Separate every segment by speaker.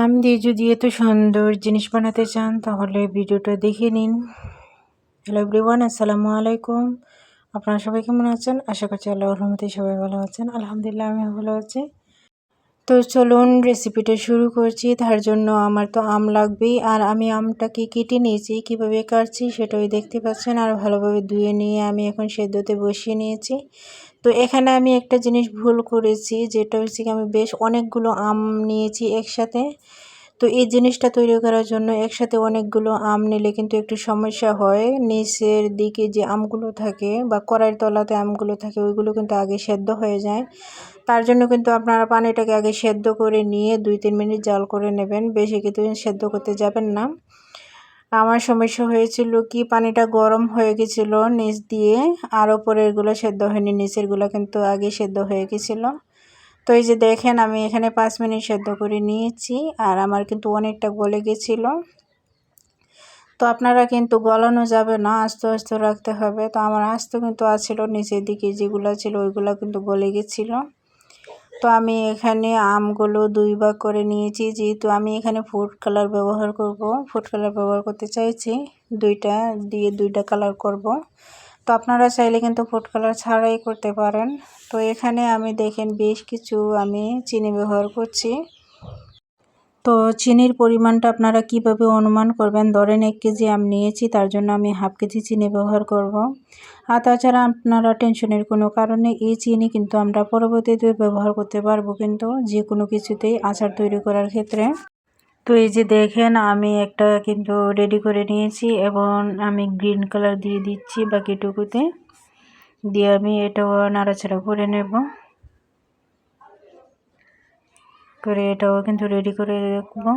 Speaker 1: আম দিয়ে যদি এত সুন্দর জিনিস বানাতে চান তাহলে ভিডিওটা দেখে নিন। হ্যালো এভরিওয়ান, আসসালামু আলাইকুম। আপনারা সবাই কেমন আছেন? আশা করছি আল্লাহর রহমতে সবাই ভালো আছেন। আলহামদুলিল্লাহ আমি ভালো আছি। তো চলুন রেসিপিটা শুরু করছি। তার জন্য আমার তো আম লাগবেই, আর আমি আমটাকে কেটে নিয়েছি। কীভাবে কাটছি সেটাই দেখতে পাচ্ছেন। আর ভালোভাবে ধুয়ে নিয়ে আমি এখন সেদ্ধতে বসিয়ে নিয়েছি। তো এখানে আমি একটা জিনিস ভুল করেছি, যেটা হচ্ছে কি আমি বেশ অনেকগুলো আম নিয়েছি একসাথে। তো এই জিনিসটা তৈরি করার জন্য একসাথে অনেকগুলো আম নিলে কিন্তু একটু সমস্যা হয়। নিচের দিকে যে আমগুলো থাকে বা কড়াইয়ের তলাতে আমগুলো থাকে ওইগুলো কিন্তু আগে সেদ্ধ হয়ে যায়। তার জন্য কিন্তু আপনারা পানিটাকে আগে সেদ্ধ করে নিয়ে 2-3 মিনিট জাল করে নেবেন, বেশি কিন্তু সেদ্ধ করতে যাবেন না। আমার সমস্যা হয়েছিল কি, পানিটা গরম হয়ে গেছিল নিচ দিয়ে, আর ওপরেরগুলো সেদ্ধ হয়নি, নিচেরগুলো কিন্তু আগে সেদ্ধ হয়ে গেছিলো। তো এই যে দেখেন আমি এখানে 5 মিনিট সেদ্ধ করে নিয়েছি, আর আমার কিন্তু অনেকটা গলে গেছিলো। তো আপনারা কিন্তু গলানো যাবে না, আস্তে আস্তে রাখতে হবে। তো আমার আস্তে কিন্তু আছিল, নিচের দিকে যেগুলো ছিল ওইগুলো কিন্তু গলে গেছিলো। তো আমি এখানে আমগুলো 2 ভাগ করে নিয়েছি, যেহেতু আমি এখানে ফুড কালার ব্যবহার করব। ফুড কালার ব্যবহার করতে চাইছি, 2টা দিয়ে 2টা কালার করব। তো আপনারা চাইলে কিন্তু ফুড কালার ছাড়াই করতে পারেন। তো এখানে আমি দেখেন বেশ কিছু আমি চিনি ব্যবহার করছি। তো চিনির পরিমাণটা আপনারা কিভাবে অনুমান করবেন, ধরেন 1 কেজি আম নিয়েছি, তার জন্য আমি হাফ কেজি চিনি ব্যবহার করব। আর তাছাড়া আপনারা টেনশনের কোনো কারণে এই চিনি কিন্তু আমরা পরবর্তীতে ব্যবহার করতে পারবো, কিন্তু যে কোনো কিছুতেই আচার তৈরি করার ক্ষেত্রে। তো এই যে দেখেন আমি একটা কিন্তু রেডি করে নিয়েছি, এবং আমি গ্রিন কালার দিয়ে দিচ্ছি বাকিটুকুতে, দিয়ে আমি এটাও নাড়াচাড়া করে নেব। করে এটাও কিন্তু রেডি করে রাখবো।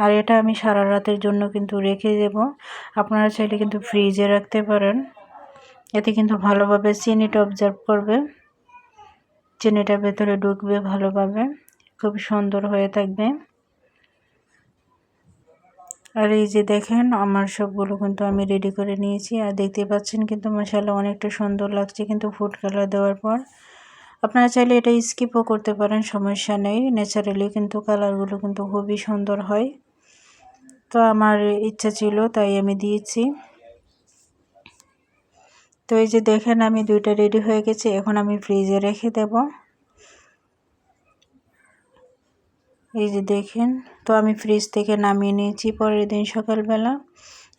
Speaker 1: আর এটা আমি সারা রাতের জন্য কিন্তু রেখে দেব। আপনারা চাইলে কিন্তু ফ্রিজে রাখতে পারেন, এতে কিন্তু ভালোভাবে চিনিটা অবজার্ভ করবে, চিনিটা ভেতরে ঢুকবে ভালোভাবে, খুব সুন্দর হয়ে থাকবে। আর এই যে দেখেন আমার সবগুলো কিন্তু আমি রেডি করে নিয়েছি, আর দেখতে পাচ্ছেন কিন্তু মাশাআল্লাহ অনেকটা সুন্দর লাগছে কিন্তু ফুড কালার দেওয়ার পর। আপনারা চাইলে এটা স্কিপও করতে পারেন, সমস্যা নেই। ন্যাচারালি কিন্তু কালারগুলো কিন্তু খুবই সুন্দর হয়। তো আমার ইচ্ছা ছিল তাই আমি দিয়েছি। তো এই যে দেখেন আমি 2টা রেডি হয়ে গেছে, এখন আমি ফ্রিজে রেখে দেব। এই যে দেখেন, তো আমি ফ্রিজ থেকে নামিয়ে নিয়েছি পরের দিন সকালবেলা।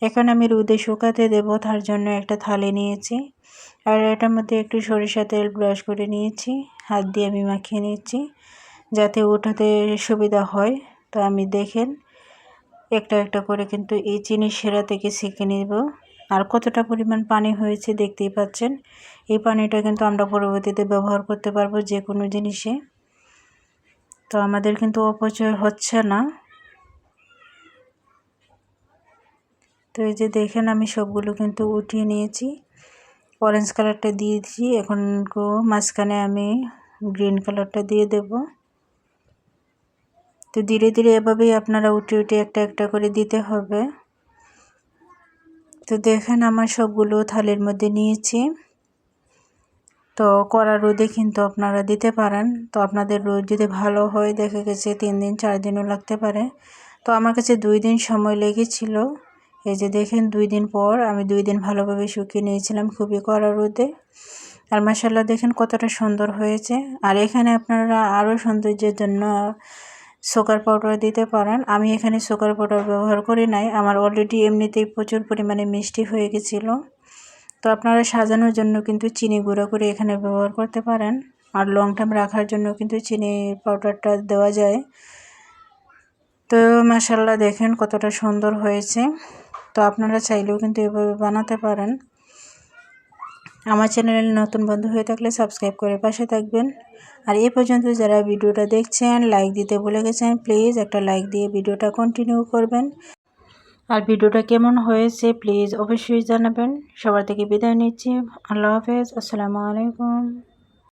Speaker 1: এখন আমি রোদে শুকাতে দেব, তার জন্য একটা থালি নিয়েছি, আর এটার মধ্যে একটু সরিষা তেল ব্রাশ করে নিয়েছি, হাত দিয়ে আমি মাখিয়ে নিয়েছি যাতে ওঠাতে সুবিধা হয়। তো আমি দেখেন একটা একটা করে কিন্তু এই চিনি সেরা থেকে ছেঁকে নেব। আর কতটা পরিমাণ পানি হয়েছে দেখতেই পাচ্ছেন। এই পানিটা কিন্তু আমরা পরবর্তীতে ব্যবহার করতে পারবো যে কোনো জিনিসে। তো আমাদের কিন্তু অপচয় হচ্ছে না। তো এই যে দেখেন আমি সবগুলো কিন্তু উঠিয়ে নিয়েছি, অরেঞ্জ কালারটা দিয়েছি, এখন মাঝখানে আমি গ্রিন কালারটা দিয়ে দেব। তো ধীরে ধীরে এভাবেই আপনারা উঠে উঠে একটা একটা করে দিতে হবে। তো দেখেন আমার সবগুলো থালির মধ্যে নিয়েছি। তো কড়া রোদে কিন্তু আপনারা দিতে পারেন। তো আপনাদের রোদ যদি ভালো হয়, দেখা গেছে 3 দিন 4 দিনও লাগতে পারে। তো আমার কাছে 2 দিন সময় লেগেছিল। এই যে দেখেন 2 দিন পর আমি 2 দিন ভালোভাবে শুকিয়ে নিয়েছিলাম খুবই কড়া রোদে। আর মাশাআল্লাহ দেখেন কতটা সুন্দর হয়েছে। আর এখানে আপনারা আরও সৌন্দর্যের জন্য সুগার পাউডার দিতে পারেন। আমি এখানে সুগার পাউডার ব্যবহার করি নাই, আমার অলরেডি এমনিতেই প্রচুর পরিমাণে মিষ্টি হয়ে গেছিলো। তো আপনারা সাজানোর জন্য কিন্তু চিনি গুঁড়ো করে এখানে ব্যবহার করতে পারেন, আর লং টাইম রাখার জন্য কিন্তু চিনি পাউডারটা দেওয়া যায়। তো মাশাআল্লাহ দেখেন কতটা সুন্দর হয়েছে। তো আপনারা চাইলেও কিন্তু এভাবে বানাতে পারেন। আমার চ্যানেলে নতুন বন্ধু হয়ে থাকলে সাবস্ক্রাইব করে পাশে থাকবেন। আর এই পর্যন্ত যারা ভিডিওটা দেখছেন, লাইক দিতে ভুলে গেছেন, প্লিজ একটা লাইক দিয়ে ভিডিওটা কন্টিনিউ করবেন। আর ভিডিওটা কেমন হয়েছে প্লিজ অবশ্যই জানাবেন। সবার থেকে বিদায় নিচ্ছি। আল্লাহ হাফেজ, আসসালামু আলাইকুম।